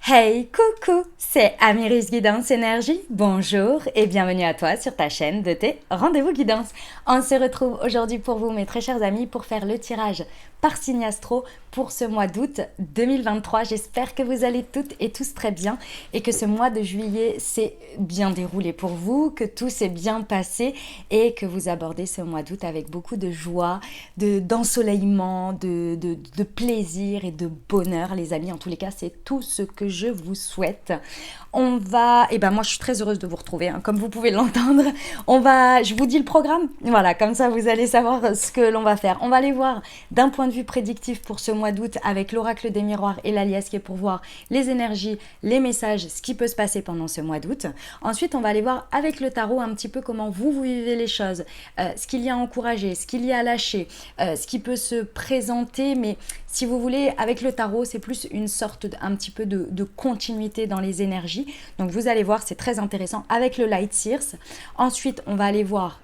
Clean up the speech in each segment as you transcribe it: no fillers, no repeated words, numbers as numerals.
Hey, coucou, c'est Amiris Guidance Énergie. Bonjour et bienvenue à toi sur ta chaîne de tes rendez-vous guidance. On se retrouve aujourd'hui pour vous, mes très chers amis, pour faire le tirage par signe astro pour ce mois d'août 2023. J'espère que vous allez toutes et tous très bien et que ce mois de juillet s'est bien déroulé pour vous, que tout s'est bien passé et que vous abordez ce mois d'août avec beaucoup de joie, d'ensoleillement, de plaisir et de bonheur, les amis. En tous les cas, c'est tout ce que je vous souhaite. Moi je suis très heureuse de vous retrouver, hein, comme vous pouvez l'entendre. Je vous dis le programme, voilà, comme ça vous allez savoir ce que l'on va faire. On va aller voir d'un point de vue prédictif pour ce mois d'août avec l'oracle des miroirs et l'alias qui est pour voir les énergies, les messages, ce qui peut se passer pendant ce mois d'août. Ensuite, on va aller voir avec le tarot un petit peu comment vous vivez les choses, ce qu'il y a à encourager, ce qu'il y a à lâcher, ce qui peut se présenter, mais si vous voulez, avec le tarot, c'est plus une sorte un petit peu de continuité dans les énergies. Donc vous allez voir, c'est très intéressant avec le Light Seers. Ensuite, on va aller voir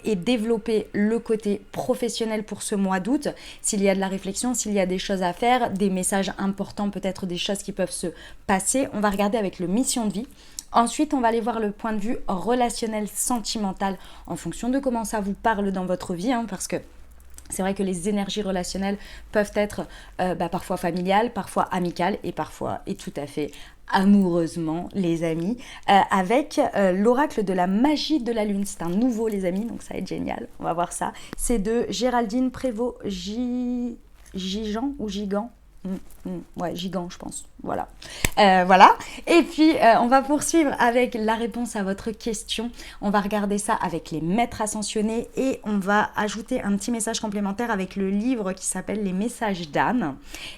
et développer le côté professionnel pour ce mois d'août, s'il y a de la réflexion, s'il y a des choses à faire, des messages importants, peut-être des choses qui peuvent se passer. On va regarder avec le mission de vie. Ensuite, on va aller voir le point de vue relationnel, sentimental, en fonction de comment ça vous parle dans votre vie, hein, parce que c'est vrai que les énergies relationnelles peuvent être parfois familiales, parfois amicales et parfois, et tout à fait amoureusement, les amis, avec l'oracle de la magie de la lune. C'est un nouveau, les amis, donc ça va être génial. On va voir ça. C'est de Géraldine Prévost-Gigan ou Gigant. Ouais, Gigant, je pense. Voilà. Voilà. Et puis, on va poursuivre avec la réponse à votre question. On va regarder ça avec les maîtres ascensionnés et on va ajouter un petit message complémentaire avec le livre qui s'appelle Les messages d'Anne.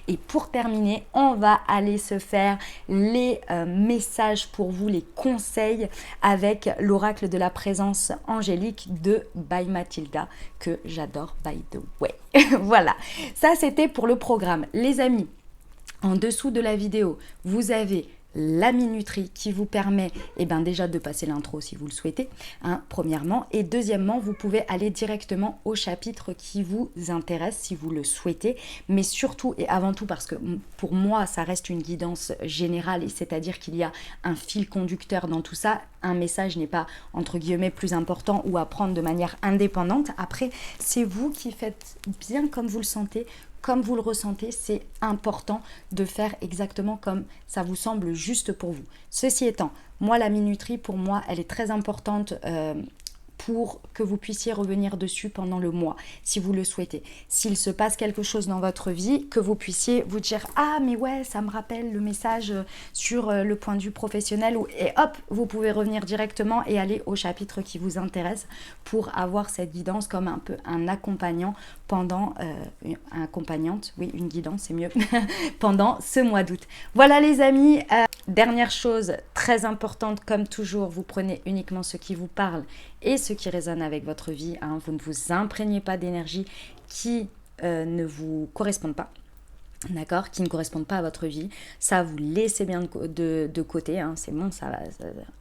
Et pour terminer, on va aller se faire les messages pour vous, les conseils avec l'oracle de la présence angélique de By Mathilda, que j'adore, by the way. Voilà. Ça, c'était pour le programme. Les amis, en dessous de la vidéo, vous avez la minuterie qui vous permet déjà de passer l'intro si vous le souhaitez, hein, premièrement. Et deuxièmement, vous pouvez aller directement au chapitre qui vous intéresse si vous le souhaitez. Mais surtout et avant tout, parce que pour moi, ça reste une guidance générale, et c'est-à-dire qu'il y a un fil conducteur dans tout ça. Un message n'est pas, entre guillemets, plus important ou à prendre de manière indépendante. Après, c'est vous qui faites bien comme vous le sentez, comme vous le ressentez. C'est important de faire exactement comme ça vous semble juste pour vous. Ceci étant, moi, la minuterie, pour moi, elle est très importante pour que vous puissiez revenir dessus pendant le mois, si vous le souhaitez. S'il se passe quelque chose dans votre vie, que vous puissiez vous dire « Ah, mais ouais, ça me rappelle le message sur le point de vue professionnel » et hop, vous pouvez revenir directement et aller au chapitre qui vous intéresse pour avoir cette guidance comme un peu un accompagnant pendant, accompagnante, oui, une guidance, c'est mieux, pendant ce mois d'août. Voilà les amis, dernière chose très importante, comme toujours, vous prenez uniquement ce qui vous parle et ce qui résonne avec votre vie, hein. Vous ne vous imprégnez pas d'énergie qui ne vous correspondent pas. D'accord, qui ne correspondent pas à votre vie, ça vous laissez bien de côté, hein. C'est bon,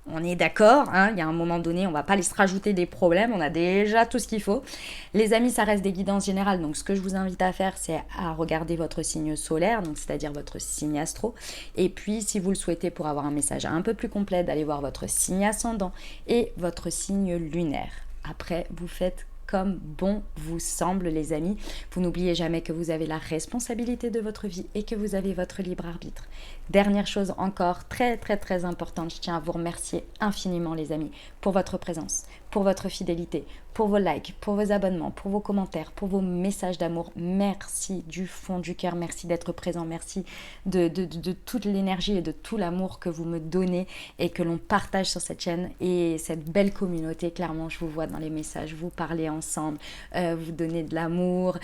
on est d'accord, hein. Il y a un moment donné, on va pas se rajouter des problèmes, on a déjà tout ce qu'il faut. Les amis, ça reste des guidances générales, donc ce que je vous invite à faire, c'est à regarder votre signe solaire, donc c'est-à-dire votre signe astro, et puis si vous le souhaitez pour avoir un message un peu plus complet, d'aller voir votre signe ascendant et votre signe lunaire. Après, vous faites comme bon vous semble, les amis. Vous n'oubliez jamais que vous avez la responsabilité de votre vie et que vous avez votre libre arbitre. Dernière chose encore, très très très importante, je tiens à vous remercier infiniment, les amis, pour votre présence, pour votre fidélité, pour vos likes, pour vos abonnements, pour vos commentaires, pour vos messages d'amour. Merci du fond du cœur, merci d'être présent, merci de toute l'énergie et de tout l'amour que vous me donnez et que l'on partage sur cette chaîne et cette belle communauté. Clairement, je vous vois dans les messages, vous parlez ensemble, vous donnez de l'amour,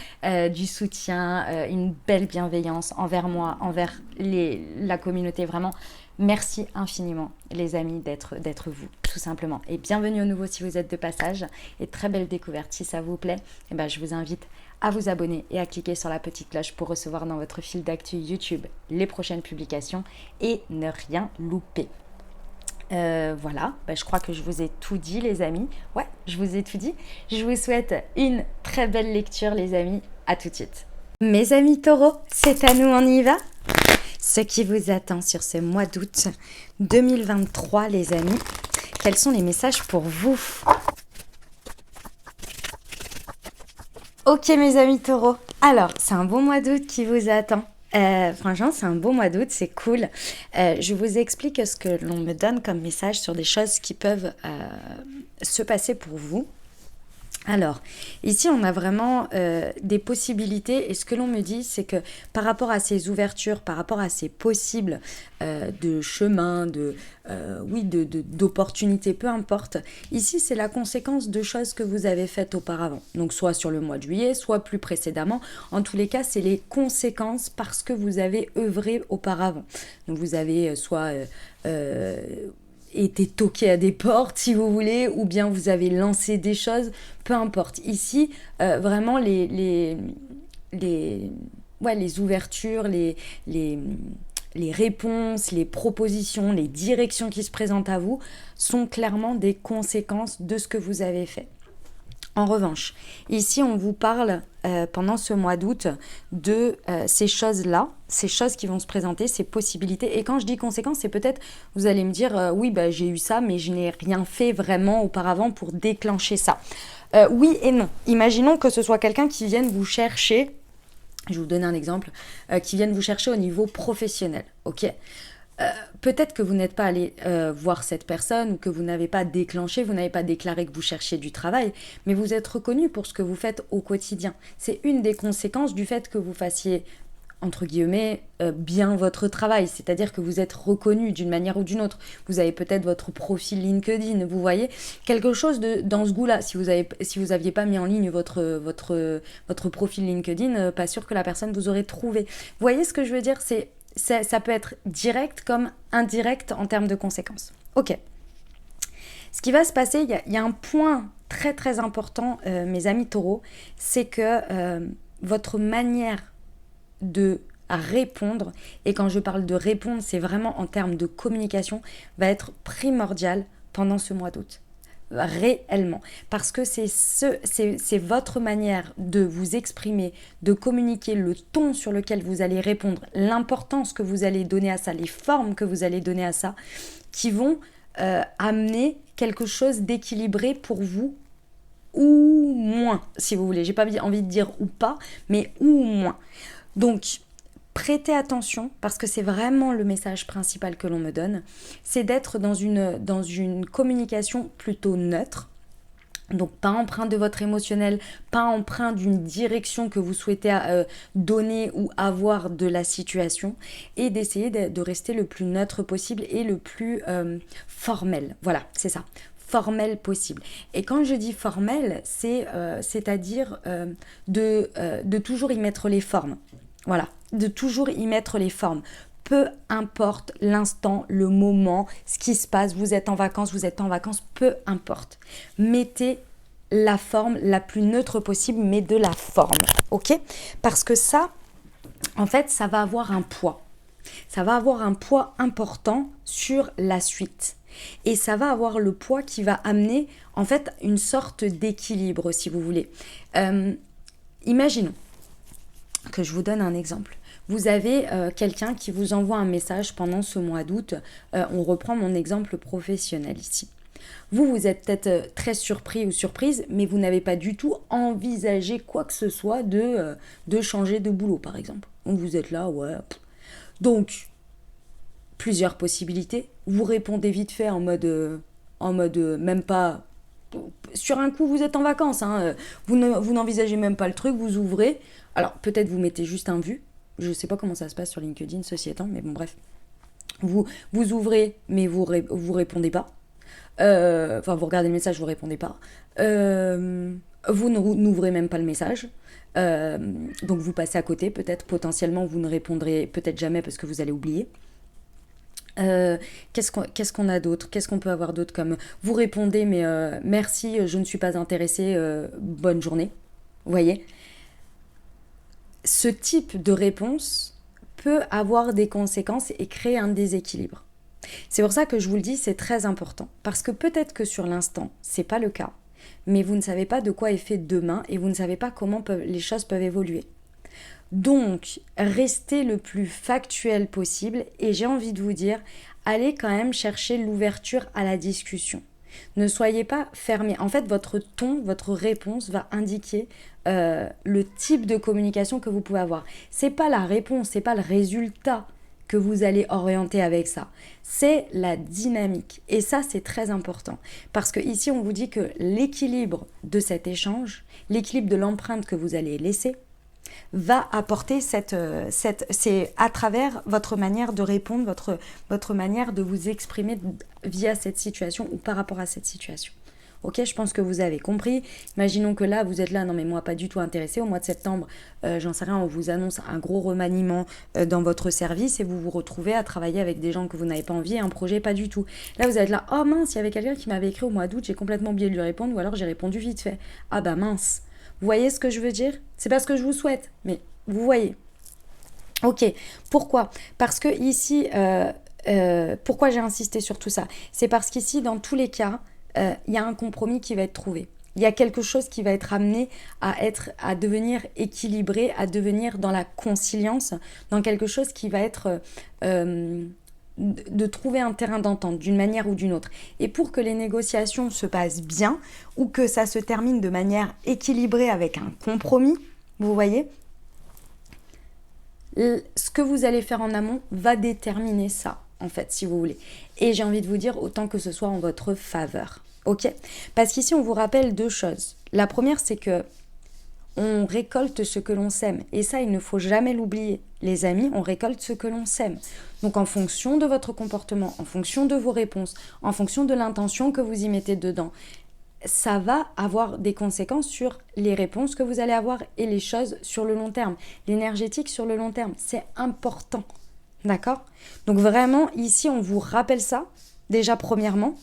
du soutien, une belle bienveillance envers moi, envers la communauté. Vraiment, merci infiniment, les amis, d'être vous, tout simplement. Et bienvenue au nouveau si vous êtes de passage. Et très belle découverte. Si ça vous plaît, je vous invite à vous abonner et à cliquer sur la petite cloche pour recevoir dans votre fil d'actu YouTube les prochaines publications et ne rien louper. Voilà, je crois que je vous ai tout dit, les amis. Ouais, je vous ai tout dit. Je vous souhaite une très belle lecture, les amis. À tout de suite. Mes amis taureaux, c'est à nous, on y va? ce qui vous attend sur ce mois d'août 2023, les amis. Quels sont les messages pour vous? Ok, mes amis taureaux. Alors, c'est un beau mois d'août qui vous attend. Franchement, c'est un beau mois d'août, c'est cool. Je vous explique ce que l'on me donne comme message sur des choses qui peuvent se passer pour vous. Alors, ici, on a vraiment des possibilités et ce que l'on me dit, c'est que par rapport à ces ouvertures, par rapport à ces possibles de chemins, d'opportunités, peu importe, ici, c'est la conséquence de choses que vous avez faites auparavant. Donc, soit sur le mois de juillet, soit plus précédemment. En tous les cas, c'est les conséquences parce que vous avez œuvré auparavant. Donc, vous avez soit... été toqué à des portes si vous voulez, ou bien vous avez lancé des choses, peu importe. Ici, vraiment les ouvertures, les réponses, les propositions, les directions qui se présentent à vous sont clairement des conséquences de ce que vous avez fait. En revanche, ici on vous parle pendant ce mois d'août de ces choses-là, ces choses qui vont se présenter, ces possibilités. Et quand je dis conséquences, c'est peut-être, vous allez me dire, oui, j'ai eu ça, mais je n'ai rien fait vraiment auparavant pour déclencher ça. Oui et non. Imaginons que ce soit quelqu'un qui vienne vous chercher, je vais vous donner un exemple, qui vienne vous chercher au niveau professionnel, ok ? Peut-être que vous n'êtes pas allé voir cette personne ou que vous n'avez pas déclenché, vous n'avez pas déclaré que vous cherchiez du travail, mais vous êtes reconnu pour ce que vous faites au quotidien. C'est une des conséquences du fait que vous fassiez, entre guillemets, bien votre travail, c'est-à-dire que vous êtes reconnu d'une manière ou d'une autre. Vous avez peut-être votre profil LinkedIn, vous voyez, quelque chose dans ce goût-là. Si vous aviez pas mis en ligne votre profil LinkedIn, pas sûr que la personne vous aurait trouvé. Vous voyez ce que je veux dire ? Ça peut être direct comme indirect en termes de conséquences. Ok. Ce qui va se passer, il y a un point très très important, mes amis taureaux, c'est que votre manière de répondre, et quand je parle de répondre, c'est vraiment en termes de communication, va être primordiale pendant ce mois d'août. Réellement, parce que c'est votre manière de vous exprimer, de communiquer, le ton sur lequel vous allez répondre, l'importance que vous allez donner à ça, les formes que vous allez donner à ça, qui vont amener quelque chose d'équilibré pour vous, ou moins, si vous voulez. J'ai pas envie de dire ou pas, mais ou moins. Donc, prêtez attention, parce que c'est vraiment le message principal que l'on me donne, c'est d'être dans une communication plutôt neutre, donc pas empreinte de votre émotionnel, pas empreinte d'une direction que vous souhaitez donner ou avoir de la situation, et d'essayer de rester le plus neutre possible et le plus formel. Voilà, c'est ça. Formel possible. Et quand je dis formel, c'est-à-dire de toujours y mettre les formes. Voilà, de toujours y mettre les formes. Peu importe l'instant, le moment, ce qui se passe, vous êtes en vacances, peu importe. Mettez la forme la plus neutre possible, mais de la forme, ok ? Parce que ça, en fait, ça va avoir un poids. Ça va avoir un poids important sur la suite. Et ça va avoir le poids qui va amener, en fait, une sorte d'équilibre, si vous voulez. Imaginons que je vous donne un exemple. Vous avez quelqu'un qui vous envoie un message pendant ce mois d'août. On reprend mon exemple professionnel ici. Vous êtes peut-être très surpris ou surprise, mais vous n'avez pas du tout envisagé quoi que ce soit de changer de boulot, par exemple. Donc vous êtes là, ouais. Donc, plusieurs possibilités. Vous répondez vite fait en mode même pas... Sur un coup, vous êtes en vacances, hein, vous n'envisagez même pas le truc, vous ouvrez. Alors, peut-être vous mettez juste un vu. Je ne sais pas comment ça se passe sur LinkedIn, ceci étant, mais bon, bref. Vous ouvrez, mais vous répondez pas. Enfin, vous regardez le message, vous répondez pas. Vous n'ouvrez même pas le message. Donc, vous passez à côté. Peut-être, potentiellement, vous ne répondrez peut-être jamais parce que vous allez oublier. Qu'est-ce qu'on a d'autre? Qu'est-ce qu'on peut avoir d'autre comme vous répondez mais merci, je ne suis pas intéressée, bonne journée. Vous voyez? Ce type de réponse peut avoir des conséquences et créer un déséquilibre. C'est pour ça que je vous le dis, c'est très important. Parce que peut-être que sur l'instant, c'est pas le cas, mais vous ne savez pas de quoi est fait demain et vous ne savez pas comment les choses peuvent évoluer. Donc, restez le plus factuel possible et j'ai envie de vous dire, allez quand même chercher l'ouverture à la discussion. Ne soyez pas fermé. En fait, votre ton, votre réponse va indiquer le type de communication que vous pouvez avoir. C'est pas la réponse, c'est pas le résultat que vous allez orienter avec ça. C'est la dynamique. Et ça, c'est très important. Parce que ici, on vous dit que l'équilibre de cet échange, l'équilibre de l'empreinte que vous allez laisser, va apporter c'est à travers votre manière de répondre, votre manière de vous exprimer via cette situation ou par rapport à cette situation. Ok, je pense que vous avez compris. Imaginons que là, vous êtes là, non mais moi pas du tout intéressé. Au mois de septembre, j'en sais rien, on vous annonce un gros remaniement dans votre service et vous vous retrouvez à travailler avec des gens que vous n'avez pas envie et un projet pas du tout. Là, vous êtes là, oh mince, il y avait quelqu'un qui m'avait écrit au mois d'août, j'ai complètement oublié de lui répondre ou alors j'ai répondu vite fait. Ah bah mince. Vous voyez ce que je veux dire? C'est pas ce que je vous souhaite, mais vous voyez. Ok, pourquoi? Parce que ici, pourquoi j'ai insisté sur tout ça? C'est parce qu'ici, dans tous les cas, il y a un compromis qui va être trouvé. Il y a quelque chose qui va être amené à devenir équilibré, à devenir dans la conciliance, dans quelque chose qui va être de trouver un terrain d'entente d'une manière ou d'une autre. Et pour que les négociations se passent bien ou que ça se termine de manière équilibrée avec un compromis, vous voyez, ce que vous allez faire en amont va déterminer ça, en fait, si vous voulez. Et j'ai envie de vous dire, autant que ce soit en votre faveur. Ok? Parce qu'ici, on vous rappelle deux choses. La première, c'est que on récolte ce que l'on sème. Et ça, il ne faut jamais l'oublier. Les amis, on récolte ce que l'on sème. Donc en fonction de votre comportement, en fonction de vos réponses, en fonction de l'intention que vous y mettez dedans, ça va avoir des conséquences sur les réponses que vous allez avoir et les choses sur le long terme. L'énergétique sur le long terme, c'est important. D'accord? Donc vraiment, ici, on vous rappelle ça, déjà premièrement.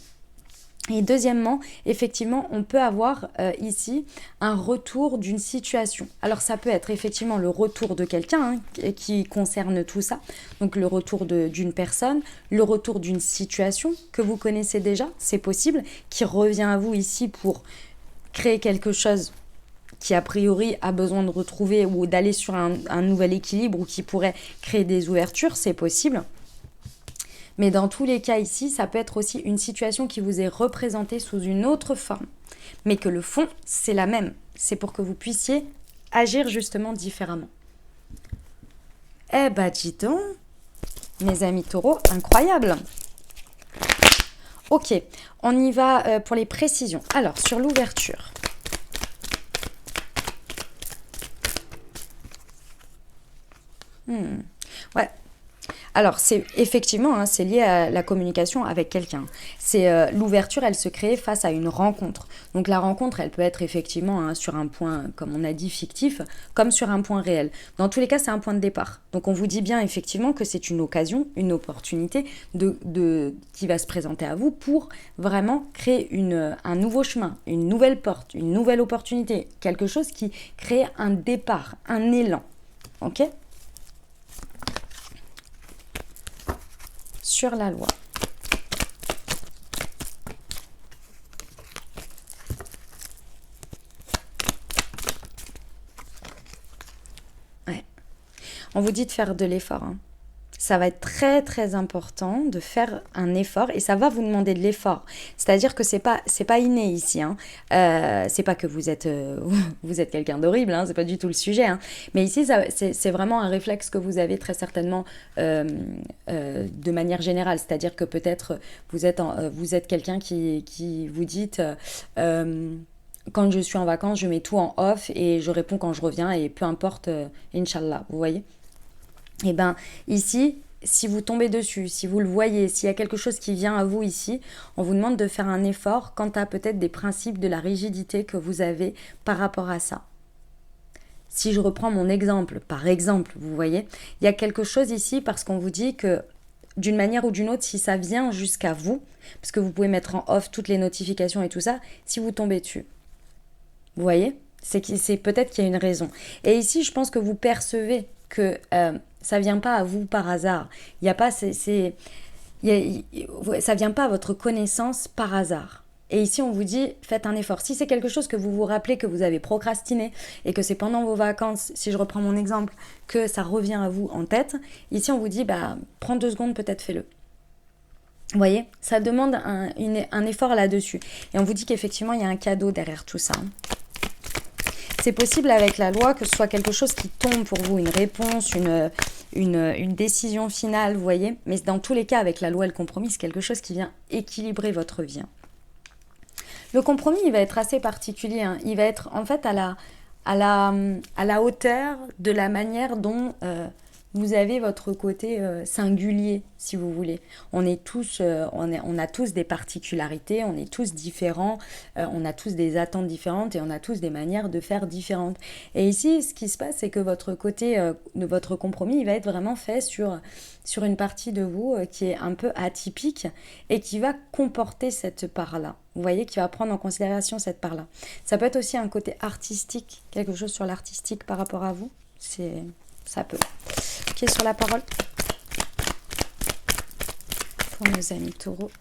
Et deuxièmement, effectivement, on peut avoir ici un retour d'une situation. Alors ça peut être effectivement le retour de quelqu'un qui concerne tout ça, donc le retour d'une personne, le retour d'une situation que vous connaissez déjà, c'est possible, qui revient à vous ici pour créer quelque chose qui a priori a besoin de retrouver ou d'aller sur un nouvel équilibre ou qui pourrait créer des ouvertures, c'est possible. Mais dans tous les cas ici, ça peut être aussi une situation qui vous est représentée sous une autre forme, mais que le fond, c'est la même. C'est pour que vous puissiez agir justement différemment. Eh bah dis donc, mes amis taureaux, incroyable. Ok, on y va pour les précisions. Alors, sur l'ouverture. Ouais. Alors, c'est effectivement, c'est lié à la communication avec quelqu'un. C'est l'ouverture, elle se crée face à une rencontre. Donc la rencontre, elle peut être effectivement sur un point, comme on a dit, fictif, comme sur un point réel. Dans tous les cas, c'est un point de départ. Donc on vous dit bien effectivement que c'est une occasion, une opportunité qui va se présenter à vous pour vraiment créer un nouveau chemin, une nouvelle porte, une nouvelle opportunité, quelque chose qui crée un départ, un élan. Ok ? Sur la loi. Ouais. On vous dit de faire de l'effort. Ça va être très très important de faire un effort et ça va vous demander de l'effort. C'est-à-dire que c'est pas inné ici. C'est pas que vous êtes quelqu'un d'horrible, c'est pas du tout le sujet. Mais ici, c'est vraiment un réflexe que vous avez très certainement de manière générale. C'est-à-dire que peut-être vous êtes quelqu'un qui vous dites quand je suis en vacances, je mets tout en off et je réponds quand je reviens et peu importe, Inch'Allah, vous voyez. Et bien ici, si vous tombez dessus, si vous le voyez, s'il y a quelque chose qui vient à vous ici, on vous demande de faire un effort quant à peut-être des principes de la rigidité que vous avez par rapport à ça. Si je reprends mon exemple, par exemple, vous voyez, il y a quelque chose ici parce qu'on vous dit que d'une manière ou d'une autre, si ça vient jusqu'à vous, parce que vous pouvez mettre en off toutes les notifications et tout ça, si vous tombez dessus, vous voyez, c'est peut-être qu'il y a une raison. Et ici, je pense que vous percevez que ça vient pas à vous par hasard. Il y a pas, ça vient pas à votre connaissance par hasard. Et ici, on vous dit, faites un effort. Si c'est quelque chose que vous vous rappelez que vous avez procrastiné et que c'est pendant vos vacances, si je reprends mon exemple, que ça revient à vous en tête, ici, on vous dit, prends 2 secondes, peut-être fais-le. Vous voyez, ça demande un effort là-dessus. Et on vous dit qu'effectivement, il y a un cadeau derrière tout ça. C'est possible avec la loi que ce soit quelque chose qui tombe pour vous, une réponse, une décision finale, vous voyez. Mais dans tous les cas, avec la loi et le compromis, c'est quelque chose qui vient équilibrer votre vie. Le compromis, il va être assez particulier. Hein. Il va être en fait à la hauteur de la manière dont vous avez votre côté singulier, si vous voulez. On est tous, on a tous des particularités, on est tous différents, on a tous des attentes différentes et on a tous des manières de faire différentes. Et ici, ce qui se passe, c'est que votre côté, de votre compromis, il va être vraiment fait sur une partie de vous qui est un peu atypique et qui va comporter cette part-là. Vous voyez, qui va prendre en considération cette part-là. Ça peut être aussi un côté artistique, quelque chose sur l'artistique par rapport à vous. Ça peut. Ok, sur la parole. Pour nos amis taureaux.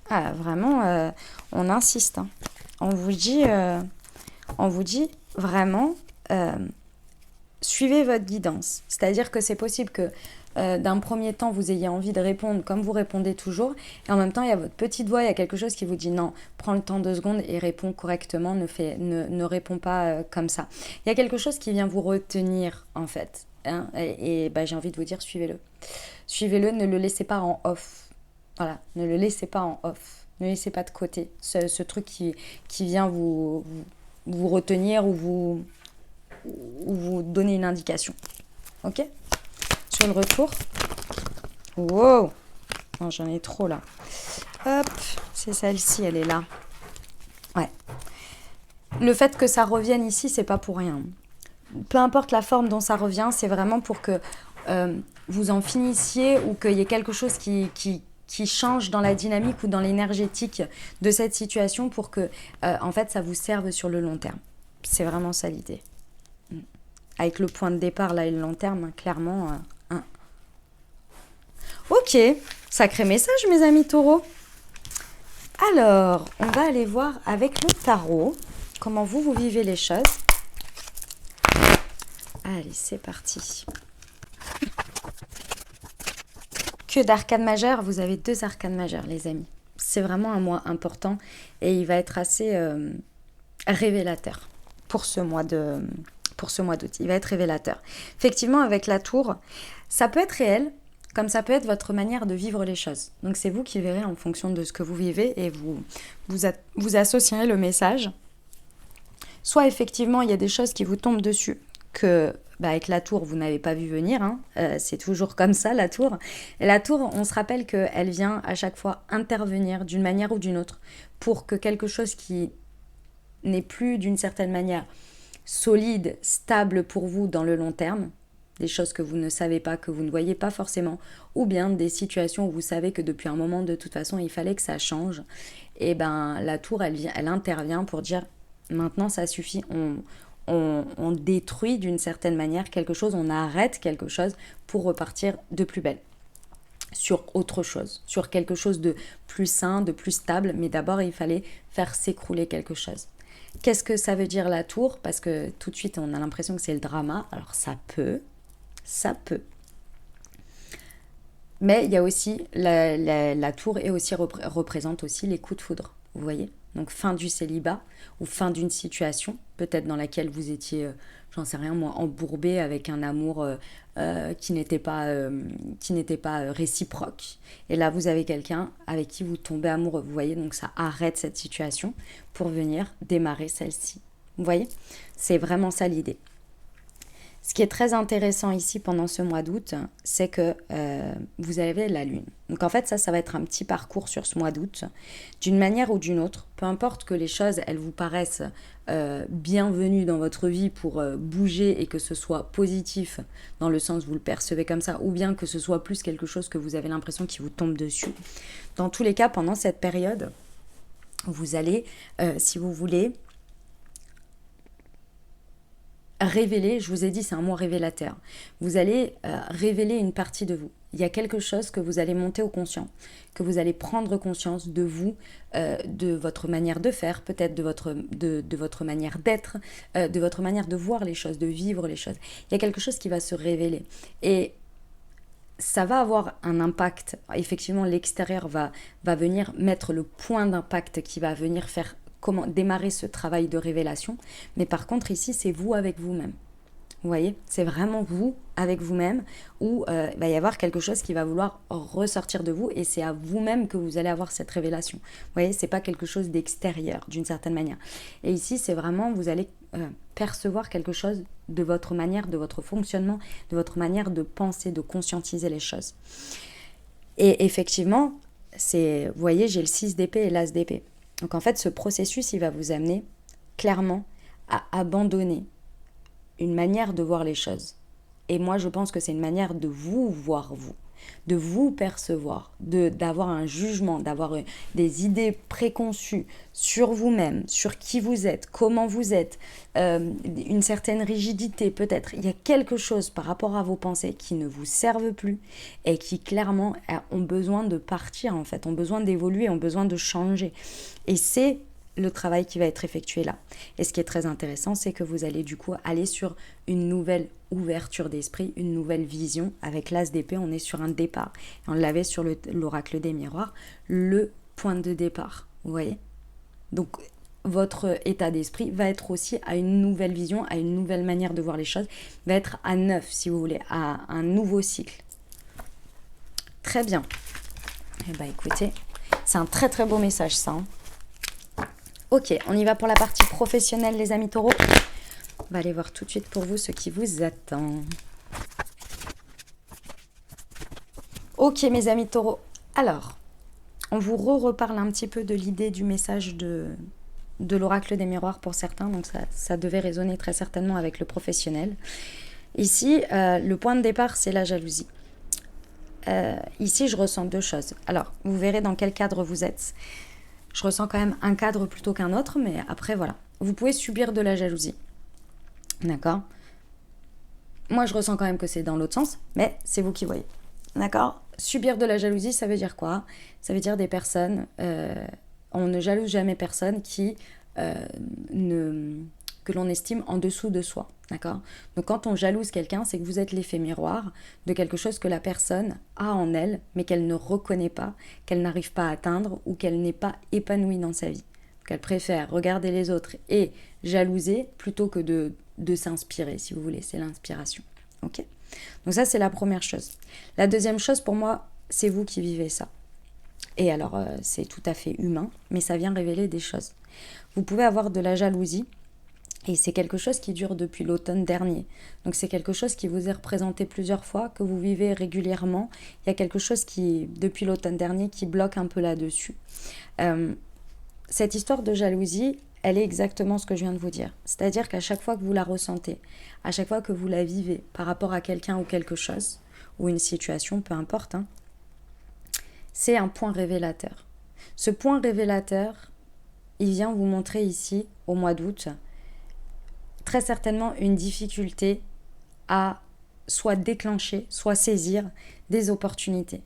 Ah, vraiment, on insiste. Hein. On vous dit vraiment, suivez votre guidance. C'est-à-dire que c'est possible que d'un premier temps, vous ayez envie de répondre comme vous répondez toujours. Et en même temps, il y a votre petite voix, il y a quelque chose qui vous dit non, prends le temps 2 secondes et réponds correctement, ne réponds pas comme ça. Il y a quelque chose qui vient vous retenir, en fait. Hein, et j'ai envie de vous dire, suivez-le. Suivez-le, ne le laissez pas en off. Voilà, ne le laissez pas en off. Ne laissez pas de côté ce truc qui vient vous retenir ou vous donner une indication. Ok ? Sur le retour. Wow! Non, j'en ai trop là. Hop, c'est celle-ci, elle est là. Ouais. Le fait que ça revienne ici, c'est pas pour rien. Peu importe la forme dont ça revient, c'est vraiment pour que vous en finissiez ou qu'il y ait quelque chose qui change dans la dynamique ou dans l'énergétique de cette situation pour que, en fait, ça vous serve sur le long terme. C'est vraiment ça l'idée. Avec le point de départ, là, et le long terme, clairement... Ok, sacré message, mes amis taureaux. Alors, on va aller voir avec le tarot comment vous vivez les choses. Allez, c'est parti. Que d'arcades majeures, vous avez 2 arcades majeures, les amis. C'est vraiment un mois important et il va être assez révélateur pour ce mois d'août. Il va être révélateur. Effectivement, avec la tour, ça peut être réel, comme ça peut être votre manière de vivre les choses. Donc c'est vous qui verrez en fonction de ce que vous vivez et vous associerez le message. Soit effectivement, il y a des choses qui vous tombent dessus que, avec la tour, vous n'avez pas vu venir. Hein. C'est toujours comme ça, la tour. Et la tour, on se rappelle qu'elle vient à chaque fois intervenir d'une manière ou d'une autre pour que quelque chose qui n'est plus d'une certaine manière solide, stable pour vous dans le long terme, des choses que vous ne savez pas, que vous ne voyez pas forcément, ou bien des situations où vous savez que depuis un moment, de toute façon, il fallait que ça change. Et la tour, elle intervient pour dire, maintenant, ça suffit, on détruit d'une certaine manière quelque chose, on arrête quelque chose pour repartir de plus belle. Sur autre chose, sur quelque chose de plus sain, de plus stable, mais d'abord, il fallait faire s'écrouler quelque chose. Qu'est-ce que ça veut dire la tour ? Parce que tout de suite, on a l'impression que c'est le drama. Alors, ça peut. Mais il y a aussi, la tour est aussi, représente aussi les coups de foudre, vous voyez ? Donc fin du célibat ou fin d'une situation, peut-être dans laquelle vous étiez, j'en sais rien moi, embourbé avec un amour qui n'était pas réciproque. Et là, vous avez quelqu'un avec qui vous tombez amoureux, vous voyez ? Donc ça arrête cette situation pour venir démarrer celle-ci. Vous voyez ? C'est vraiment ça l'idée. Ce qui est très intéressant ici pendant ce mois d'août, c'est que vous avez la lune. Donc en fait, ça va être un petit parcours sur ce mois d'août. D'une manière ou d'une autre, peu importe que les choses, elles vous paraissent bienvenues dans votre vie pour bouger et que ce soit positif, dans le sens où vous le percevez comme ça, ou bien que ce soit plus quelque chose que vous avez l'impression qui vous tombe dessus. Dans tous les cas, pendant cette période, vous allez, si vous voulez, révéler, je vous ai dit c'est un mois révélateur, vous allez révéler une partie de vous. il y a quelque chose que vous allez monter au conscient, que vous allez prendre conscience de vous, de votre manière de faire, peut-être de votre manière d'être, de votre manière de voir les choses, de vivre les choses. Il y a quelque chose qui va se révéler. Et ça va avoir un impact. Effectivement, l'extérieur va venir mettre le point d'impact qui va venir faire démarrer ce travail de révélation. Mais par contre, ici, c'est vous avec vous-même. Vous voyez, c'est vraiment vous avec vous-même où il va y avoir quelque chose qui va vouloir ressortir de vous et c'est à vous-même que vous allez avoir cette révélation. Vous voyez, c'est pas quelque chose d'extérieur d'une certaine manière. Et ici, c'est vraiment, vous allez percevoir quelque chose de votre manière, de votre fonctionnement, de votre manière de penser, de conscientiser les choses. Et effectivement, vous voyez, j'ai le 6 d'épée et l'as d'épée. Donc en fait, ce processus, il va vous amener clairement à abandonner une manière de voir les choses. Et moi, je pense que c'est une manière de vous voir vous, de vous percevoir, d'avoir un jugement, d'avoir des idées préconçues sur vous-même, sur qui vous êtes, comment vous êtes, une certaine rigidité peut-être. Il y a quelque chose par rapport à vos pensées qui ne vous servent plus et qui clairement ont besoin de partir en fait, ont besoin d'évoluer, ont besoin de changer. Et c'est le travail qui va être effectué là. Et ce qui est très intéressant, c'est que vous allez du coup aller sur une nouvelle ouverture d'esprit, une nouvelle vision. Avec l'as d'épée, on est sur un départ. Et on l'avait sur l'oracle des miroirs, le point de départ. Vous voyez ? Donc, votre état d'esprit va être aussi à une nouvelle vision, à une nouvelle manière de voir les choses, va être à neuf, si vous voulez, à un nouveau cycle. Très bien. Eh bien, écoutez, c'est un très très beau message, ça. Ok, on y va pour la partie professionnelle, les amis taureaux. On va aller voir tout de suite pour vous ce qui vous attend. Ok, mes amis taureaux. Alors, on vous reparle un petit peu de l'idée du message de l'oracle des miroirs pour certains. Donc, ça devait résonner très certainement avec le professionnel. Ici, le point de départ, c'est la jalousie. Ici, je ressens deux choses. Alors, vous verrez dans quel cadre vous êtes. Je ressens quand même un cadre plutôt qu'un autre, mais après, voilà. Vous pouvez subir de la jalousie. D'accord ? Moi, je ressens quand même que c'est dans l'autre sens, mais c'est vous qui voyez. D'accord ? Subir de la jalousie, ça veut dire quoi ? Ça veut dire des personnes... on ne jalouse jamais personne que l'on estime en dessous de soi. D'accord ? Donc, quand on jalouse quelqu'un, c'est que vous êtes l'effet miroir de quelque chose que la personne a en elle, mais qu'elle ne reconnaît pas, qu'elle n'arrive pas à atteindre ou qu'elle n'est pas épanouie dans sa vie. Donc, elle préfère regarder les autres et jalouser plutôt que de s'inspirer, si vous voulez. C'est l'inspiration. Ok ? Donc ça, c'est la première chose. La deuxième chose, pour moi, c'est vous qui vivez ça. Et alors, c'est tout à fait humain, mais ça vient révéler des choses. Vous pouvez avoir de la jalousie, et c'est quelque chose qui dure depuis l'automne dernier. Donc c'est quelque chose qui vous est représenté plusieurs fois, que vous vivez régulièrement. Il y a quelque chose qui, depuis l'automne dernier, qui bloque un peu là-dessus. Cette histoire de jalousie, elle est exactement ce que je viens de vous dire. C'est-à-dire qu'à chaque fois que vous la ressentez, à chaque fois que vous la vivez par rapport à quelqu'un ou quelque chose, ou une situation, peu importe, c'est un point révélateur. Ce point révélateur, il vient vous montrer ici, au mois d'août, très certainement une difficulté à soit déclencher, soit saisir des opportunités,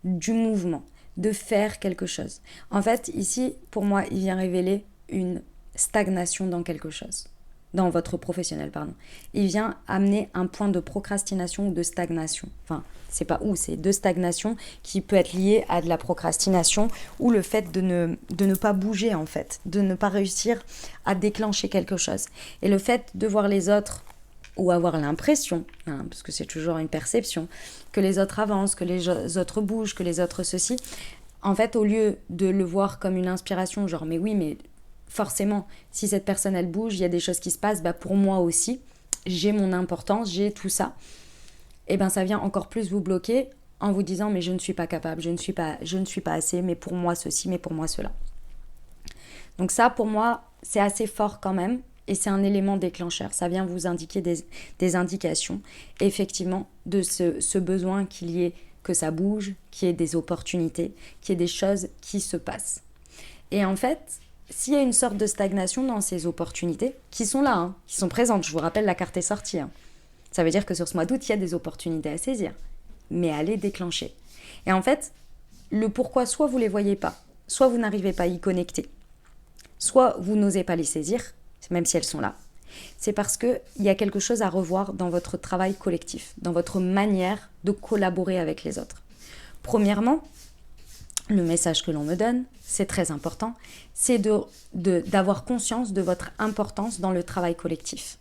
du mouvement, de faire quelque chose. En fait, ici, pour moi, il vient révéler une stagnation dans quelque chose, dans votre professionnel, pardon. Il vient amener un point de procrastination ou de stagnation. Enfin, c'est pas où, c'est de stagnation qui peut être lié à de la procrastination ou le fait de ne pas bouger en fait, de ne pas réussir à déclencher quelque chose. Et le fait de voir les autres ou avoir l'impression, parce que c'est toujours une perception, que les autres avancent, que les autres bougent, que les autres ceci, en fait, au lieu de le voir comme une inspiration, genre mais oui, mais forcément, si cette personne elle bouge, il y a des choses qui se passent, pour moi aussi, j'ai mon importance, j'ai tout ça. Et ça vient encore plus vous bloquer en vous disant mais je ne suis pas capable, je ne suis pas assez, mais pour moi ceci, mais pour moi cela. Donc ça pour moi c'est assez fort quand même et c'est un élément déclencheur. Ça vient vous indiquer des indications effectivement de ce besoin qu'il y ait que ça bouge, qu'il y ait des opportunités, qu'il y ait des choses qui se passent. Et en fait, s'il y a une sorte de stagnation dans ces opportunités, qui sont là, qui sont présentes, je vous rappelle la carte est sortie, ça veut dire que sur ce mois d'août, il y a des opportunités à saisir. mais elle est déclenchée. Et en fait, le pourquoi, soit vous ne les voyez pas, soit vous n'arrivez pas à y connecter, soit vous n'osez pas les saisir, même si elles sont là. C'est parce qu'il y a quelque chose à revoir dans votre travail collectif, dans votre manière de collaborer avec les autres. Premièrement, le message que l'on me donne, c'est très important, c'est d'avoir conscience de votre importance dans le travail collectif.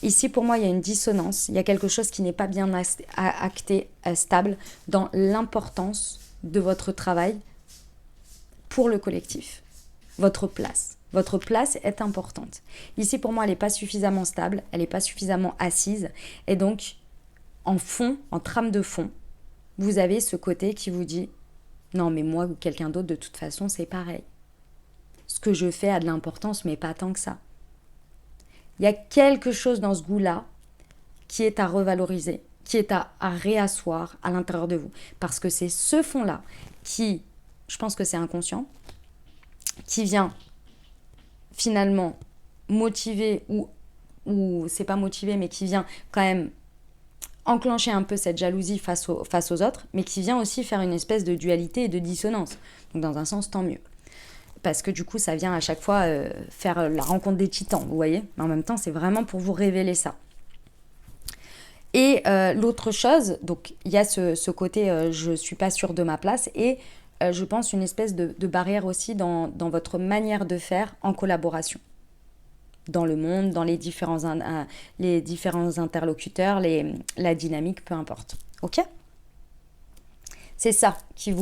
Ici, pour moi, il y a une dissonance, il y a quelque chose qui n'est pas bien acté, stable, dans l'importance de votre travail pour le collectif. Votre place. Votre place est importante. Ici, pour moi, elle n'est pas suffisamment stable, elle n'est pas suffisamment assise. Et donc, en fond, en trame de fond, vous avez ce côté qui vous dit « Non, mais moi ou quelqu'un d'autre, de toute façon, c'est pareil. Ce que je fais a de l'importance, mais pas tant que ça. » Il y a quelque chose dans ce goût-là qui est à revaloriser, qui est à réasseoir à l'intérieur de vous. Parce que c'est ce fond-là qui, je pense que c'est inconscient, qui vient finalement motiver ou c'est pas motiver, mais qui vient quand même enclencher un peu cette jalousie face aux autres, mais qui vient aussi faire une espèce de dualité et de dissonance. Donc dans un sens, tant mieux. Parce que du coup, ça vient à chaque fois faire la rencontre des titans, vous voyez. Mais en même temps, c'est vraiment pour vous révéler ça. Et l'autre chose, donc il y a ce côté je ne suis pas sûre de ma place et je pense une espèce de barrière aussi dans votre manière de faire en collaboration. Dans le monde, dans les différents interlocuteurs, la dynamique, peu importe. Ok ? C'est ça que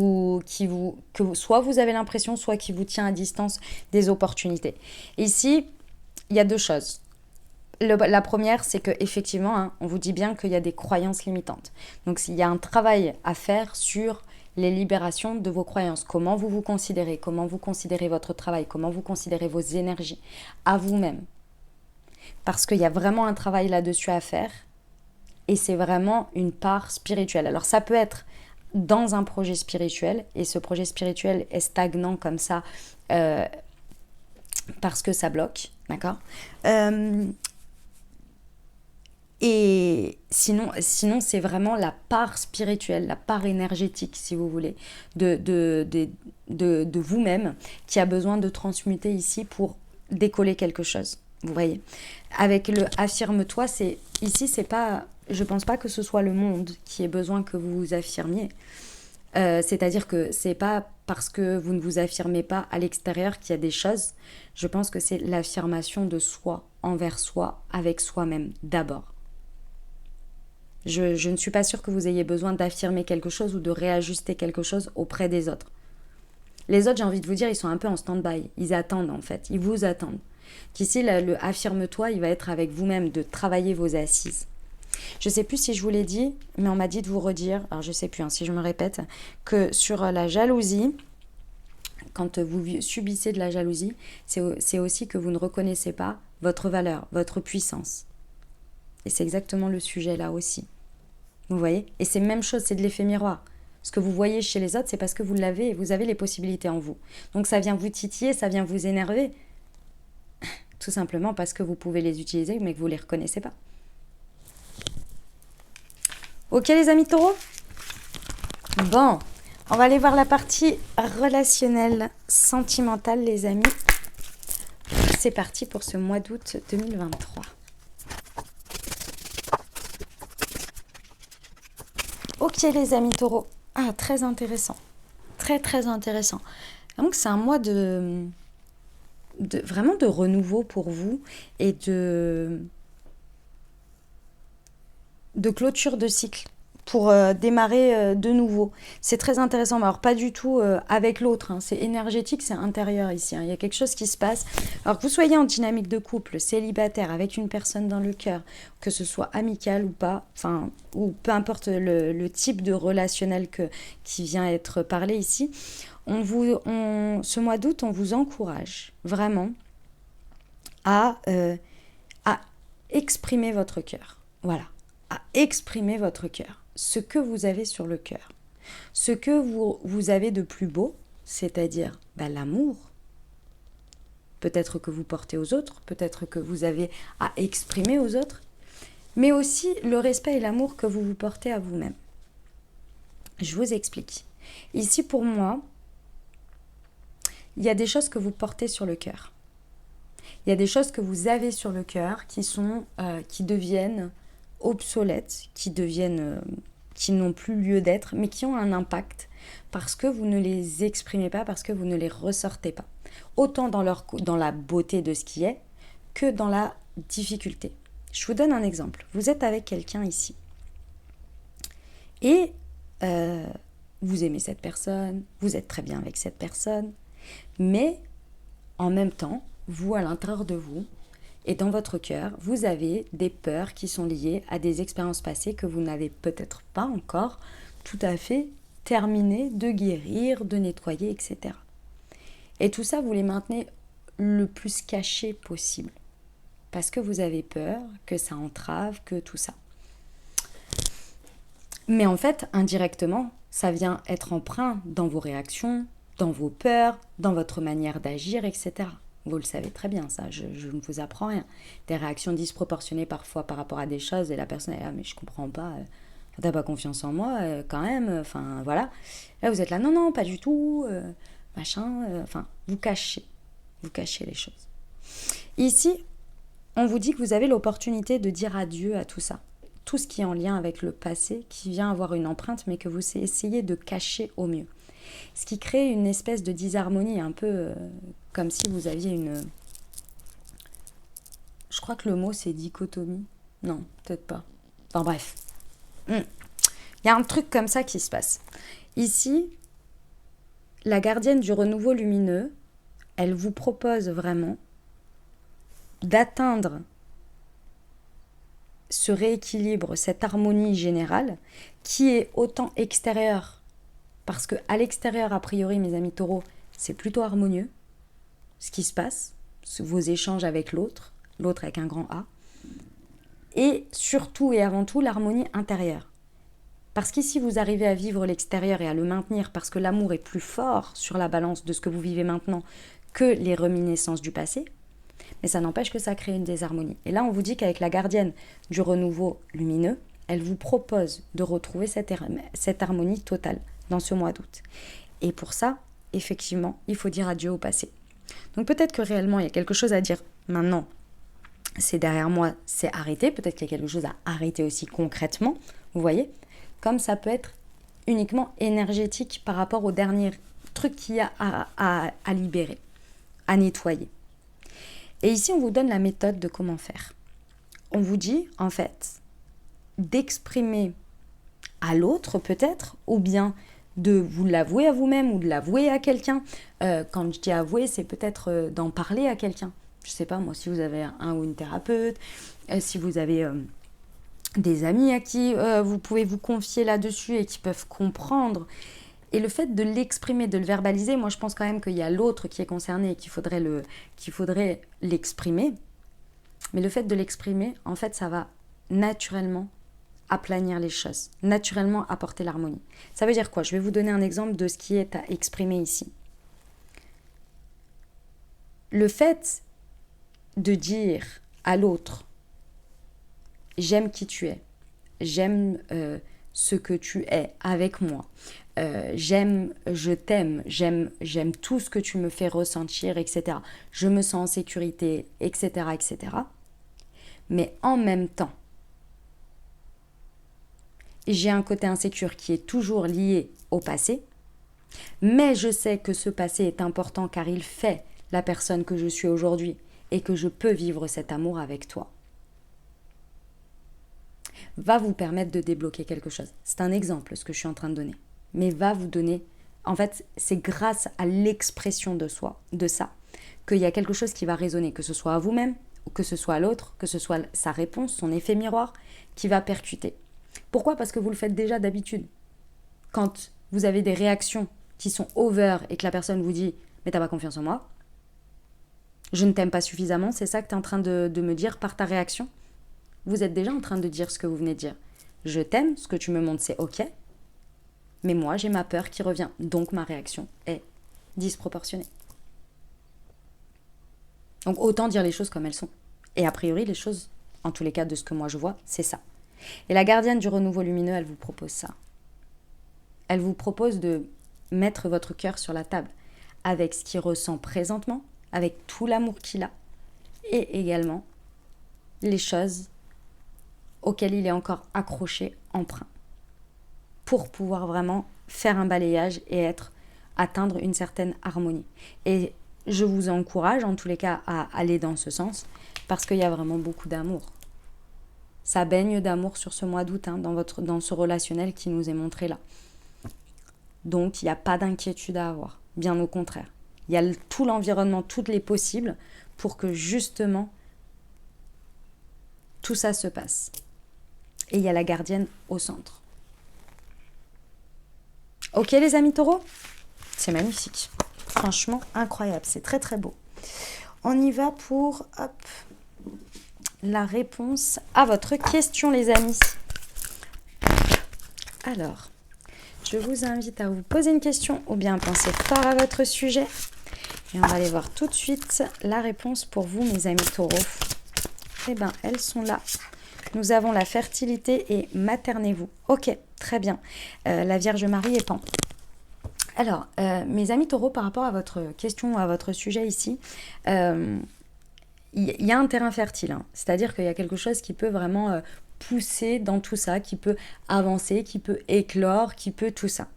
soit vous avez l'impression, soit qui vous tient à distance des opportunités. Ici, il y a deux choses. La première, c'est qu'effectivement, on vous dit bien qu'il y a des croyances limitantes. Donc, il y a un travail à faire sur les libérations de vos croyances. Comment vous vous considérez, comment vous considérez votre travail, comment vous considérez vos énergies à vous-même. Parce qu'il y a vraiment un travail là-dessus à faire et c'est vraiment une part spirituelle. Alors, ça peut être dans un projet spirituel et ce projet spirituel est stagnant comme ça parce que ça bloque, d'accord ? Et sinon, c'est vraiment la part spirituelle, la part énergétique, si vous voulez, de vous-même qui a besoin de transmuter ici pour décoller quelque chose. Vous voyez ? Avec le « affirme-toi », ici, c'est pas... Je ne pense pas que ce soit le monde qui ait besoin que vous vous affirmiez. C'est-à-dire que ce n'est pas parce que vous ne vous affirmez pas à l'extérieur qu'il y a des choses. Je pense que c'est l'affirmation de soi, envers soi, avec soi-même, d'abord. Je ne suis pas sûre que vous ayez besoin d'affirmer quelque chose ou de réajuster quelque chose auprès des autres. Les autres, j'ai envie de vous dire, ils sont un peu en stand-by. Ils attendent en fait, ils vous attendent. Qu'ici, le « affirme-toi », il va être avec vous-même, de travailler vos assises. Je ne sais plus si je vous l'ai dit, mais on m'a dit de vous redire, alors je ne sais plus si je me répète, que sur la jalousie, quand vous subissez de la jalousie, c'est aussi que vous ne reconnaissez pas votre valeur, votre puissance. Et c'est exactement le sujet là aussi. Vous voyez ? Et c'est la même chose, c'est de l'effet miroir. Ce que vous voyez chez les autres, c'est parce que vous l'avez et vous avez les possibilités en vous. Donc ça vient vous titiller, ça vient vous énerver. Tout simplement parce que vous pouvez les utiliser, mais que vous ne les reconnaissez pas. Ok les amis taureaux ? Bon, on va aller voir la partie relationnelle, sentimentale les amis. C'est parti pour ce mois d'août 2023. Ok les amis taureaux, très intéressant, très très intéressant. Donc c'est un mois vraiment de renouveau pour vous et de clôture de cycle pour démarrer de nouveau. C'est très intéressant, mais alors pas du tout avec l'autre, c'est énergétique, c'est intérieur ici, il y a quelque chose qui se passe. Alors que vous soyez en dynamique de couple, célibataire, avec une personne dans le cœur, que ce soit amical ou pas, ou peu importe le type de relationnel qui vient être parlé ici, ce mois d'août, on vous encourage vraiment à exprimer votre cœur. Voilà, à exprimer votre cœur, ce que vous avez sur le cœur, ce que vous avez de plus beau, c'est-à-dire l'amour, peut-être que vous portez aux autres, peut-être que vous avez à exprimer aux autres, mais aussi le respect et l'amour que vous vous portez à vous-même. Je vous explique. Ici, pour moi, il y a des choses que vous portez sur le cœur. Il y a des choses que vous avez sur le cœur qui deviennent obsolètes, qui n'ont plus lieu d'être, mais qui ont un impact parce que vous ne les exprimez pas, parce que vous ne les ressortez pas. Autant dans la beauté de ce qui est que dans la difficulté. Je vous donne un exemple. Vous êtes avec quelqu'un ici et vous aimez cette personne, vous êtes très bien avec cette personne, mais en même temps, vous, à l'intérieur de vous et dans votre cœur, vous avez des peurs qui sont liées à des expériences passées que vous n'avez peut-être pas encore tout à fait terminées de guérir, de nettoyer, etc. Et tout ça, vous les maintenez le plus caché possible. Parce que vous avez peur que ça entrave, que tout ça. Mais en fait, indirectement, ça vient être empreint dans vos réactions, dans vos peurs, dans votre manière d'agir, etc. Vous le savez très bien, ça, je ne vous apprends rien. Des réactions disproportionnées parfois par rapport à des choses et la personne est là, mais je comprends pas, t'as pas confiance en moi quand même, enfin voilà. Là vous êtes là, non, non, pas du tout, machin, enfin, vous cachez les choses. Ici, on vous dit que vous avez l'opportunité de dire adieu à tout ça. Tout ce qui est en lien avec le passé, qui vient avoir une empreinte, mais que vous essayez de cacher au mieux. Ce qui crée une espèce de disharmonie, un peu comme si vous aviez une... Je crois que le mot c'est dichotomie. Non, peut-être pas. Enfin bref. Il y a un truc comme ça qui se passe. Ici, la gardienne du renouveau lumineux, elle vous propose vraiment d'atteindre ce rééquilibre, cette harmonie générale qui est autant extérieure. Parce qu'à l'extérieur, a priori, mes amis taureaux, c'est plutôt harmonieux, ce qui se passe, vos échanges avec l'autre avec un grand A, et surtout et avant tout, l'harmonie intérieure. Parce qu'ici, vous arrivez à vivre l'extérieur et à le maintenir parce que l'amour est plus fort sur la balance de ce que vous vivez maintenant que les reminiscences du passé, mais ça n'empêche que ça crée une désharmonie. Et là, on vous dit qu'avec la gardienne du renouveau lumineux, elle vous propose de retrouver cette harmonie totale dans ce mois d'août. Et pour ça, effectivement, il faut dire adieu au passé. Donc peut-être que réellement, il y a quelque chose à dire maintenant. C'est derrière moi, c'est arrêté. Peut-être qu'il y a quelque chose à arrêter aussi concrètement, vous voyez. Comme ça peut être uniquement énergétique par rapport au dernier truc qu'il y a à libérer, à nettoyer. Et ici, on vous donne la méthode de comment faire. On vous dit, en fait, d'exprimer à l'autre peut-être, ou bien de vous l'avouer à vous-même ou de l'avouer à quelqu'un. Quand je dis avouer, c'est peut-être d'en parler à quelqu'un. Je sais pas, moi, si vous avez un ou une thérapeute, si vous avez des amis à qui vous pouvez vous confier là-dessus et qui peuvent comprendre. Et le fait de l'exprimer, de le verbaliser, moi, je pense quand même qu'il y a l'autre qui est concerné et qu'il faudrait l'exprimer. Mais le fait de l'exprimer, en fait, ça va naturellement aplanir les choses, naturellement apporter l'harmonie. Ça veut dire quoi? Je vais vous donner un exemple de ce qui est à exprimer ici. Le fait de dire à l'autre « j'aime qui tu es, j'aime ce que tu es avec moi, je t'aime, j'aime tout ce que tu me fais ressentir, etc. Je me sens en sécurité, etc., etc. » Mais en même temps, j'ai un côté insécure qui est toujours lié au passé, mais je sais que ce passé est important car il fait la personne que je suis aujourd'hui et que je peux vivre cet amour avec toi. Va vous permettre de débloquer quelque chose. C'est un exemple ce que je suis en train de donner, mais va vous donner, en fait, c'est grâce à l'expression de soi, de ça, qu'il y a quelque chose qui va résonner, que ce soit à vous-même, ou que ce soit à l'autre, que ce soit sa réponse, son effet miroir, qui va percuter. Pourquoi? Parce que vous le faites déjà d'habitude. Quand vous avez des réactions qui sont over et que la personne vous dit « mais t'as pas confiance en moi », je ne t'aime pas suffisamment, c'est ça que tu es en train de me dire par ta réaction? Vous êtes déjà en train de dire ce que vous venez de dire. Je t'aime, ce que tu me montres c'est ok, mais moi j'ai ma peur qui revient, donc ma réaction est disproportionnée. Donc autant dire les choses comme elles sont. Et a priori, les choses, en tous les cas de ce que moi je vois, c'est ça. Et la gardienne du renouveau lumineux, elle vous propose ça. elle vous propose de mettre votre cœur sur la table avec ce qu'il ressent présentement, avec tout l'amour qu'il a, et également les choses auxquelles il est encore accroché, emprunt, pour pouvoir vraiment faire un balayage et atteindre une certaine harmonie. Et je vous encourage en tous les cas à aller dans ce sens, parce qu'il y a vraiment beaucoup d'amour. Ça baigne d'amour sur ce mois d'août, hein, dans ce relationnel qui nous est montré là. Donc, il n'y a pas d'inquiétude à avoir, bien au contraire. Il y a tout l'environnement, toutes les possibles pour que justement tout ça se passe. Et il y a la gardienne au centre. Ok les amis taureaux? C'est magnifique. Franchement, incroyable. C'est très très beau. On y va pour la réponse à votre question les amis. Alors, je vous invite à vous poser une question ou bien à penser fort à votre sujet. Et on va aller voir tout de suite la réponse pour vous mes amis taureaux. Eh bien, elles sont là. Nous avons la fertilité et maternez-vous. Ok, très bien. La Vierge Marie et Pan. Alors, mes amis taureaux, par rapport à votre question, à votre sujet ici, il y a un terrain fertile. Hein. C'est-à-dire qu'il y a quelque chose qui peut vraiment pousser dans tout ça, qui peut avancer, qui peut éclore, qui peut tout ça.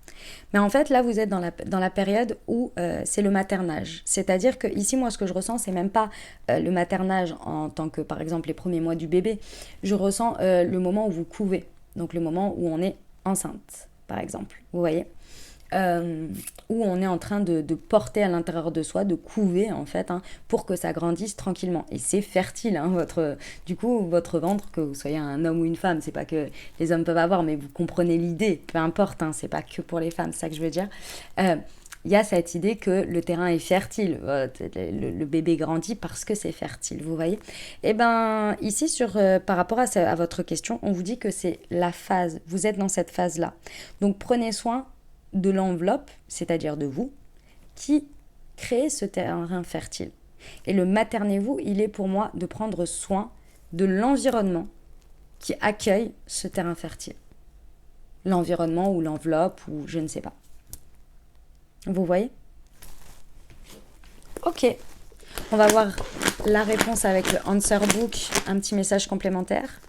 Mais en fait, là, vous êtes dans la période où c'est le maternage. C'est-à-dire que ici, moi, ce que je ressens, c'est même pas le maternage en tant que, par exemple, les premiers mois du bébé. Je ressens le moment où vous couvez. Donc, le moment où on est enceinte, par exemple. Vous voyez où on est en train de porter à l'intérieur de soi, de couver en fait, hein, pour que ça grandisse tranquillement. Et c'est fertile, hein, du coup, votre ventre, que vous soyez un homme ou une femme, c'est pas que les hommes peuvent avoir, mais vous comprenez l'idée, peu importe, hein, c'est pas que pour les femmes, c'est ça que je veux dire. Il y a cette idée que le terrain est fertile, le bébé grandit parce que c'est fertile, vous voyez. Et bien ici, par rapport à votre question, on vous dit que c'est la phase, vous êtes dans cette phase-là. Donc prenez soin de l'enveloppe, c'est-à-dire de vous, qui crée ce terrain fertile. Et le maternez-vous, il est pour moi de prendre soin de l'environnement qui accueille ce terrain fertile. L'environnement ou l'enveloppe ou je ne sais pas. Vous voyez? Ok. On va voir la réponse avec le Answer Book, un petit message complémentaire.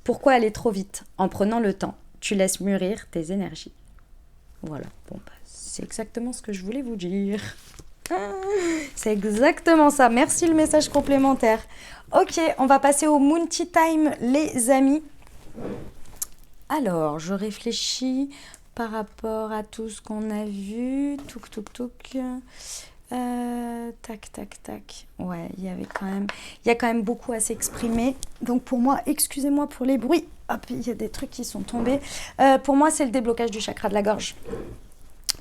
Pourquoi aller trop vite? En prenant le temps, tu laisses mûrir tes énergies. Voilà, bon, c'est exactement ce que je voulais vous dire. C'est exactement ça. Merci le message complémentaire. Ok, on va passer au Moon Tea Time, les amis. Alors, je réfléchis par rapport à tout ce qu'on a vu. Touk, touk, touk. Tac, tac, tac. Ouais, il y a quand même beaucoup à s'exprimer. Donc pour moi, excusez-moi pour les bruits. Hop, il y a des trucs qui sont tombés. Pour moi, c'est le déblocage du chakra de la gorge.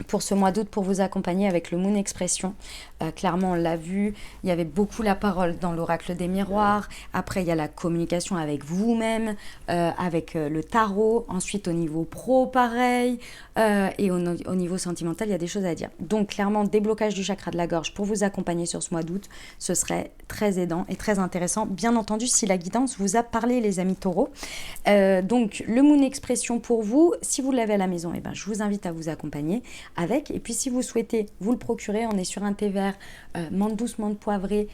Pour ce mois d'août, pour vous accompagner avec le Moon Expression. Clairement, on l'a vu, il y avait beaucoup la parole dans l'oracle des miroirs. Après, il y a la communication avec vous-même, avec le tarot. Ensuite, au niveau pro, pareil. Et au niveau sentimental, il y a des choses à dire. Donc, clairement, déblocage du chakra de la gorge pour vous accompagner sur ce mois d'août, ce serait très aidant et très intéressant. Bien entendu, si la guidance vous a parlé, les amis taureaux. Donc, le Moon Expression pour vous, si vous l'avez à la maison, eh ben, je vous invite à vous accompagner avec. Et puis si vous souhaitez vous le procurer, on est sur un thé vert menthe douce, menthe poivrée,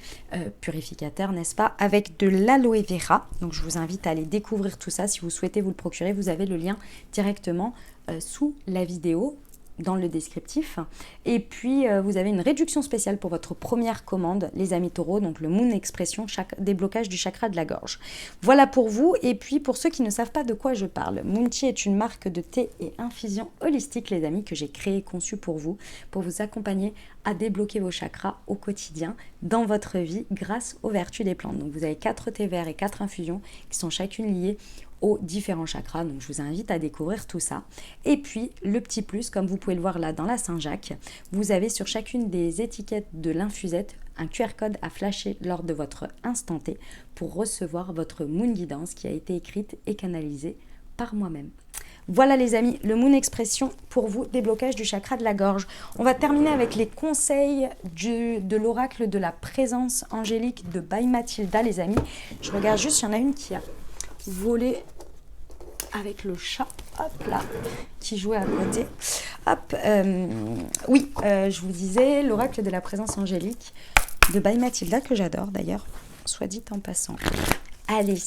purificateur, n'est-ce pas, avec de l'aloe vera. Donc je vous invite à aller découvrir tout ça. Si vous souhaitez vous le procurer, vous avez le lien directement sous la vidéo, dans le descriptif. Et puis vous avez une réduction spéciale pour votre première commande, les amis taureaux, donc le Moon Expression, déblocage du chakra de la gorge. Voilà pour vous. Et puis pour ceux qui ne savent pas de quoi je parle, Moon Tea est une marque de thé et infusion holistique, les amis, que j'ai créée et conçue pour vous accompagner à débloquer vos chakras au quotidien dans votre vie grâce aux vertus des plantes. Donc vous avez 4 thés verts et 4 infusions qui sont chacune liées aux différents chakras, donc je vous invite à découvrir tout ça. Et puis le petit plus, comme vous pouvez le voir là dans la Saint-Jacques, vous avez sur chacune des étiquettes de l'infusette un QR code à flasher lors de votre instant T pour recevoir votre Moon Guidance qui a été écrite et canalisée par moi-même. Voilà les amis, le Moon Expression pour vous, déblocage du chakra de la gorge. On va terminer avec les conseils de l'oracle de la présence angélique de By Mathilda, les amis. Je regarde juste, il y en a une qui a volé avec le chat, hop là, qui jouait à côté. Hop, oui, je vous disais, l'oracle de la présence angélique de By Mathilda, que j'adore d'ailleurs, soit dit en passant. Allez,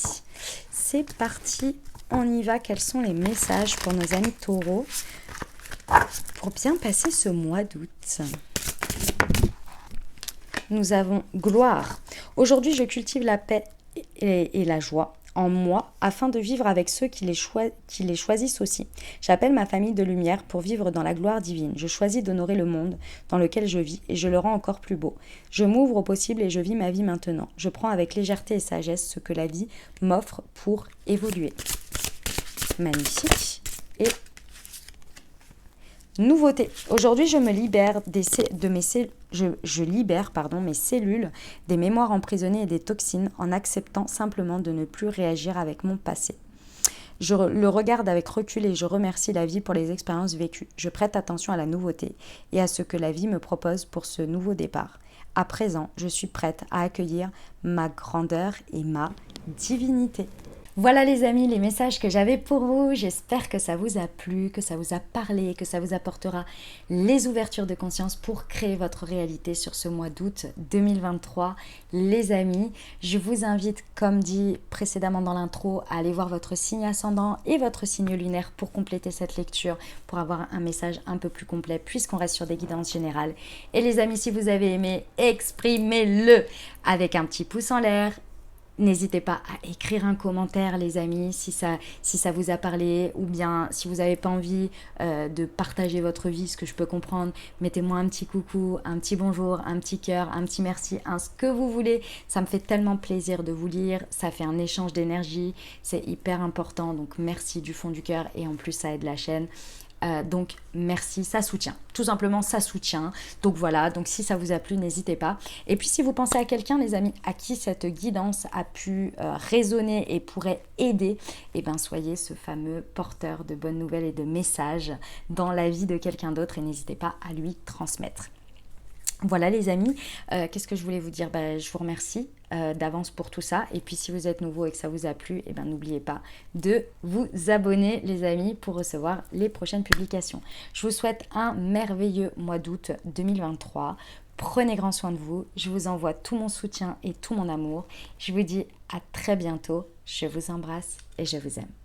c'est parti, on y va. Quels sont les messages pour nos amis taureaux pour bien passer ce mois d'août? Nous avons gloire. Aujourd'hui, je cultive la paix et la joie en moi afin de vivre avec ceux qui les choisissent aussi. J'appelle ma famille de lumière pour vivre dans la gloire divine. Je choisis d'honorer le monde dans lequel je vis et je le rends encore plus beau. Je m'ouvre au possible et je vis ma vie maintenant. Je prends avec légèreté et sagesse ce que la vie m'offre pour évoluer. Magnifique. Et nouveauté. Aujourd'hui, je me libère je libère mes cellules des mémoires emprisonnées et des toxines en acceptant simplement de ne plus réagir avec mon passé. Je le regarde avec recul et je remercie la vie pour les expériences vécues. Je prête attention à la nouveauté et à ce que la vie me propose pour ce nouveau départ. À présent, je suis prête à accueillir ma grandeur et ma divinité. Voilà les amis, les messages que j'avais pour vous. J'espère que ça vous a plu, que ça vous a parlé, que ça vous apportera les ouvertures de conscience pour créer votre réalité sur ce mois d'août 2023. Les amis, je vous invite, comme dit précédemment dans l'intro, à aller voir votre signe ascendant et votre signe lunaire pour compléter cette lecture, pour avoir un message un peu plus complet, puisqu'on reste sur des guidances générales. Et les amis, si vous avez aimé, exprimez-le avec un petit pouce en l'air. N'hésitez pas à écrire un commentaire, les amis, si ça vous a parlé, ou bien si vous n'avez pas envie de partager votre vie, ce que je peux comprendre, mettez-moi un petit coucou, un petit bonjour, un petit cœur, un petit merci, ce que vous voulez. Ça me fait tellement plaisir de vous lire, ça fait un échange d'énergie, c'est hyper important, donc merci du fond du cœur et en plus ça aide la chaîne. Donc merci, ça soutient, tout simplement ça soutient. Donc voilà, donc si ça vous a plu, n'hésitez pas. Et puis si vous pensez à quelqu'un, les amis, à qui cette guidance a pu résonner et pourrait aider, eh bien soyez ce fameux porteur de bonnes nouvelles et de messages dans la vie de quelqu'un d'autre et n'hésitez pas à lui transmettre. Voilà les amis, qu'est-ce que je voulais vous dire? Je vous remercie d'avance pour tout ça. Et puis si vous êtes nouveau et que ça vous a plu, n'oubliez pas de vous abonner les amis pour recevoir les prochaines publications. Je vous souhaite un merveilleux mois d'août 2023. Prenez grand soin de vous. Je vous envoie tout mon soutien et tout mon amour. Je vous dis à très bientôt. Je vous embrasse et je vous aime.